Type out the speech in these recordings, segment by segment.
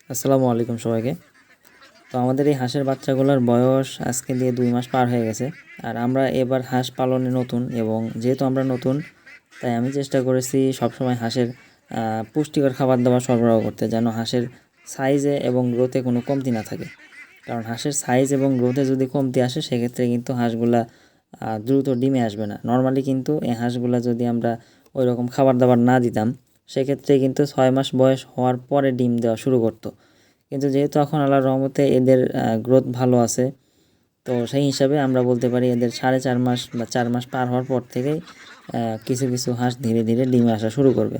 আসসালামু আলাইকুম সবাইকে। তো আমাদের এই হাঁসের বাচ্চাগুলোর বয়স আজকে দিয়ে 2 মাস পার হয়ে গেছে। আর আমরা এবার হাঁস পালনে নতুন, এবং যেহেতু আমরা নতুন তাই আমি চেষ্টা করেছি সবসময় হাঁসের পুষ্টিকর খাবার দাবার সরবরাহ করতে, যেন হাঁসের সাইজে এবং গ্রোথে কোনো কমতি না থাকে। কারণ হাঁসের সাইজ এবং গ্রোথে যদি কমতি আসে সেক্ষেত্রে কিন্তু হাঁসগুলা দ্রুত ডিমে আসবে না। নর্মালি কিন্তু এই হাঁসগুলা যদি আমরা ওই রকম খাবার দাবার না দিতাম সেক্ষেত্রে কিন্তু 6 মাস বয়স হওয়ার পরে ডিম দেওয়া শুরু করতো। কিন্তু যেহেতু এখন আল্লাহর রহমতে এদের গ্রোথ ভালো আছে, তো সেই হিসাবে আমরা বলতে পারি এদের 4.5 মাস বা 4 মাস পার হওয়ার পর থেকেই কিছু কিছু হাঁস ধীরে ধীরে ডিমে আসা শুরু করবে।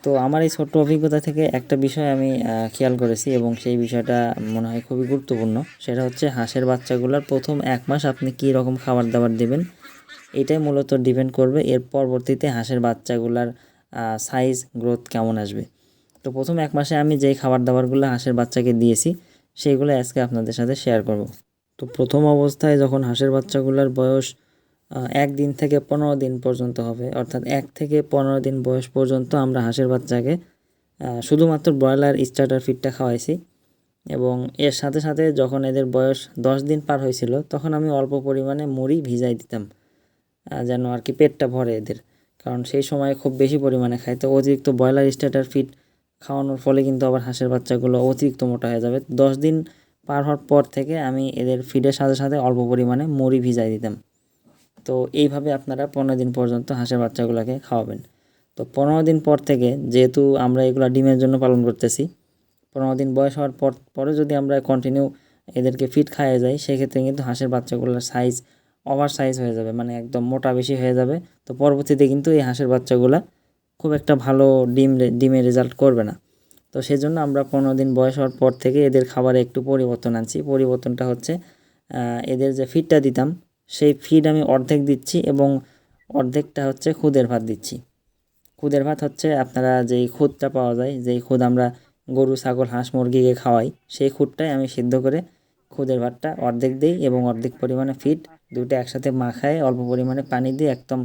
তো আমার এই ছোট্ট অভিজ্ঞতা থেকে একটা বিষয় আমি খেয়াল করেছি, এবং সেই বিষয়টা মনে হয় খুবই গুরুত্বপূর্ণ। সেটা হচ্ছে হাঁসের বাচ্চাগুলোর প্রথম 1 মাস আপনি কী রকম খাবার দাবার দেবেন, এটাই মূলত ডিপেন্ড করবে এর পরবর্তীতে হাঁসের বাচ্চাগুলার সাইজ গ্রোথ কেমন আসবে। তো প্রথম 1 মাসে আমি যেই খাবার দাবারগুলো হাঁসের বাচ্চাকে দিয়েছি সেইগুলো আজকে আপনাদের সাথে শেয়ার করব। তো প্রথম অবস্থায় যখন হাঁসের বাচ্চাগুলোর বয়স 1 দিন থেকে 15 দিন পর্যন্ত হবে, অর্থাৎ 1 থেকে 15 দিন বয়স পর্যন্ত আমরা হাঁসের বাচ্চাকে শুধুমাত্র ব্রয়লার স্টার্টার ফিডটা খাওয়াইছি। এবং এর সাথে সাথে যখন এদের বয়স 10 দিন পার হয়েছিল তখন আমি অল্প পরিমাণে মুড়ি ভিজাই দিতাম, যেন আর কি পেটটা ভরে এদের। কারণ সেই সময় খুব বেশি পরিমাণে খায়, তো অতিরিক্ত ব্রয়লার স্টার্টার ফিড খাওয়ানোর ফলে কিন্তু আবার হাঁসের বাচ্চাগুলো অতিরিক্ত মোটা হয়ে যাবে। 10 দিন পার হওয়ার পর থেকে আমি এদের ফিডের সাথে সাথে অল্প পরিমাণে মুড়ি ভিজাই দিতাম। তো এইভাবে আপনারা 15 দিন পর্যন্ত হাঁসের বাচ্চাগুলোকে খাওয়াবেন। তো 15 দিন পর থেকে, যেহেতু আমরা এগুলো ডিমের জন্য পালন করতেছি, 15 দিন বয়স হওয়ার পরে যদি আমরা কন্টিনিউ এদেরকে ফিড খাইয়ে যাই সেক্ষেত্রে কিন্তু হাঁসের বাচ্চাগুলোর সাইজ ওভার সাইজ হয়ে যাবে, মানে একদম মোটা বেশি হয়ে যাবে। তো পরবর্তীতে কিন্তু এই হাঁসের বাচ্চাগুলা খুব একটা ভালো ডিমের রেজাল্ট করবে না। তো সেজন্য আমরা 15 দিন বয়স হওয়ার পর থেকে এদের খাবারে একটু পরিবর্তন আনছি। পরিবর্তনটা হচ্ছে এদের যে ফিডটা দিতাম সেই ফিড আমি অর্ধেক দিচ্ছি, এবং অর্ধেকটা হচ্ছে খুদের ভাত দিচ্ছি। খুদের ভাত হচ্ছে আপনারা যেই খুদটা পাওয়া যায়, যেই খুদ আমরা গরু ছাগল হাঁস মুরগিকে খাওয়াই, সেই খুদটাই আমি সিদ্ধ করে খুদের ভাতটা অর্ধেক দিই, এবং অর্ধেক পরিমাণে ফিড দুটো একসাথে মাখায় অল্প পরিমাণে পানি দিয়ে একদম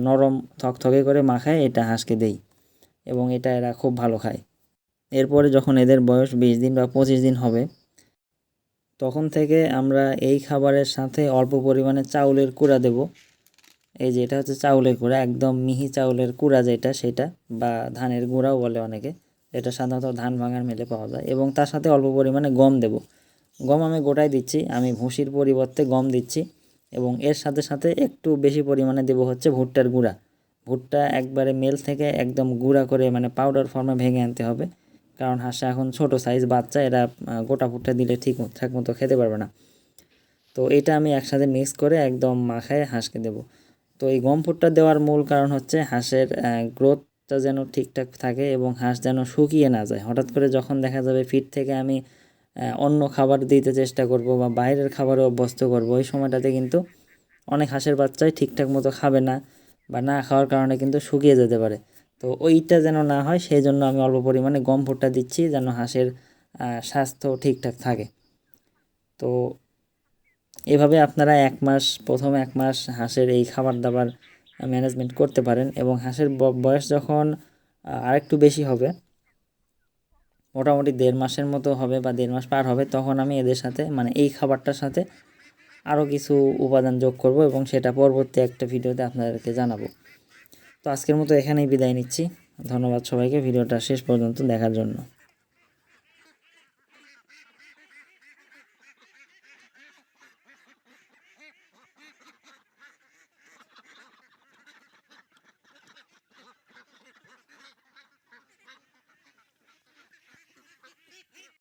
নরম থকথকে করে মাখায় এটা হাঁসকে দেই, এবং এটা এরা খুব ভালো খায়। এরপরে যখন এদের বয়স 20 দিন বা 25 দিন হবে তখন থেকে আমরা এই খাবারের সাথে অল্প পরিমাণে চাউলের কুড়া দেব। এই যে এটা হচ্ছে চাউলের কুড়া, একদম মিহি চাউলের কুড়া যেটা, সেটা বা ধানের গুঁড়াও বলে অনেকে, এটা সাধারণত ধান ভাঙার মেলে পাওয়া যায়। এবং তার সাথে অল্প পরিমাণে গম দেব। গম আমি গোটাই দিচ্ছি, আমি ভুসির পরিবর্তে গম দিচ্ছি। এবং এর সাথে সাথে একটু বেশি পরিমাণে দেব হচ্ছে ভুট্টার গুঁড়া। ভুট্টা একবারে মেল থেকে একদম গুঁড়া করে, মানে পাউডার ফর্মে ভেঙে আনতে হবে, কারণ হাঁসা এখন ছোট সাইজ বাচ্চা, এরা গোটা ভুট্টা দিলে ঠিক মতো খেতে পারবে না। তো এটা আমি একসাথে মিক্স করে একদম মাখায় হাঁসকে দেব। তো এই গম ভুট্টা দেওয়ার মূল কারণ হচ্ছে হাঁসের গ্রোথটা যেন ঠিকঠাক থাকে, এবং হাঁস যেন শুকিয়ে না যায়। হঠাৎ করে যখন দেখা যাবে ফিড থেকে আমি অন্য খাবার দিতে চেষ্টা করব বা বাইরের খাবারে অভ্যস্ত করব, ওই সময়টাতে কিন্তু অনেক হাঁসের বাচ্চাই ঠিকঠাক মতো খাবে না, বা না খাওয়ার কারণে কিন্তু শুকিয়ে যেতে পারে। তো ওইটা যেন না হয় সেই জন্য আমি অল্প পরিমাণে গম ভুট্টা দিচ্ছি, যেন হাঁসের স্বাস্থ্য ঠিকঠাক থাকে। তো এভাবে আপনারা প্রথম 1 মাস হাঁসের এই খাবার দাবার ম্যানেজমেন্ট করতে পারেন। এবং হাঁসের বয়স যখন আরেকটু বেশি হবে, মোটামুটি 1.5 মাসের মতো হবে বা 1.5 মাস পার হবে, তখন আমি এদের সাথে, মানে এই খাবারটার সাথে আরও কিছু উপাদান যোগ করব, এবং সেটা পরবর্তী একটা ভিডিওতে আপনাদেরকে জানাবো। তো আজকের মতো এখানেই বিদায় নিচ্ছি। ধন্যবাদ সবাইকে ভিডিওটা শেষ পর্যন্ত দেখার জন্য।